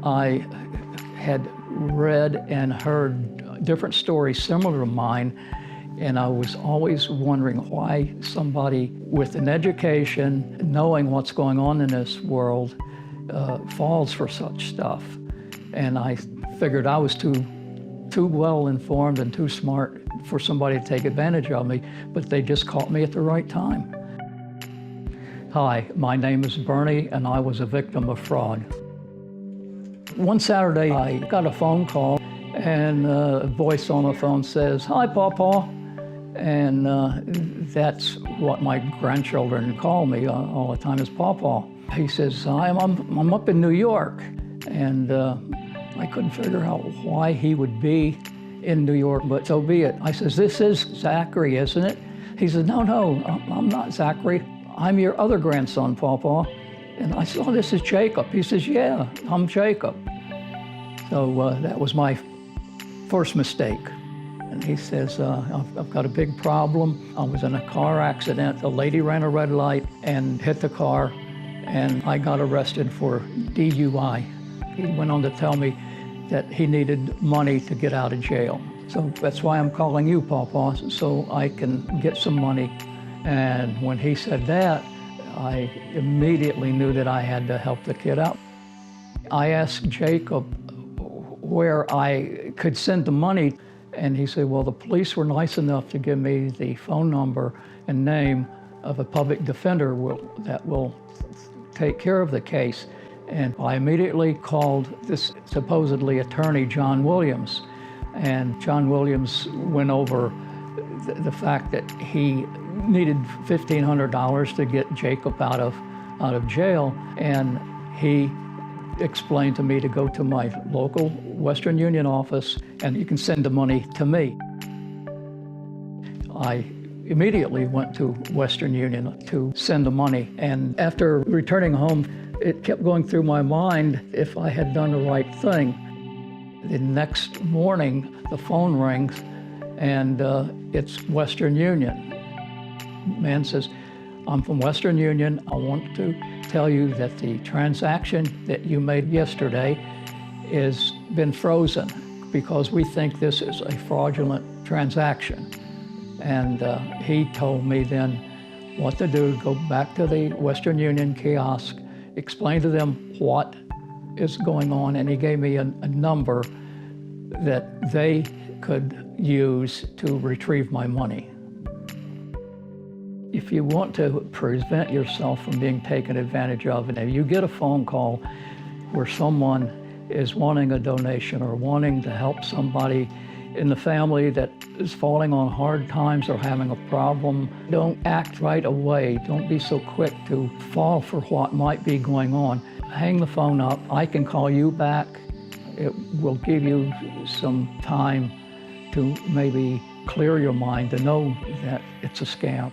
I had read and heard different stories similar to mine, and I was always wondering why somebody with an education, knowing what's going on in this world, falls for such stuff. And I figured I was too well informed and too smart for somebody to take advantage of me, but they just caught me at the right time. Hi, my name is Bernie, and I was a victim of fraud. One Saturday, I got a phone call, and a voice on the phone says, "Hi, Pawpaw." And that's what my grandchildren call me all the time, is Pawpaw. He says, I'm up in New York. And I couldn't figure out why he would be in New York, but so be it. I says, "This is Zachary, isn't it?" He says, No, I'm not Zachary. I'm your other grandson, Pawpaw. And I said, "Oh, this is Jacob." He says, "Yeah, I'm Jacob." So that was my first mistake. And he says, I've got a big problem. I was in a car accident. A lady ran a red light and hit the car, and I got arrested for DUI. He went on to tell me that he needed money to get out of jail. So that's why I'm calling you, Pawpaw, so I can get some money. And when he said that, I immediately knew that I had to help the kid out. I asked Jacob where I could send the money, and he said, well, the police were nice enough to give me the phone number and name of a public defender that will take care of the case. And I immediately called this supposedly attorney, John Williams. And John Williams went over the fact that he needed $1,500 to get Jacob out of jail. And he explained to me to go to my local Western Union office, and you can send the money to me. I immediately went to Western Union to send the money. And after returning home, it kept going through my mind if I had done the right thing. The next morning, the phone rings, and it's Western Union. Man says, "I'm from Western Union. I want to tell you that the transaction that you made yesterday has been frozen because we think this is a fraudulent transaction." And he told me then what to do: go back to the Western Union kiosk, explain to them what is going on, and he gave me a number that they could use to retrieve my money. If you want to prevent yourself from being taken advantage of, and if you get a phone call where someone is wanting a donation or wanting to help somebody in the family that is falling on hard times or having a problem, don't act right away. Don't be so quick to fall for what might be going on. Hang the phone up. I can call you back. It will give you some time to maybe clear your mind to know that it's a scam.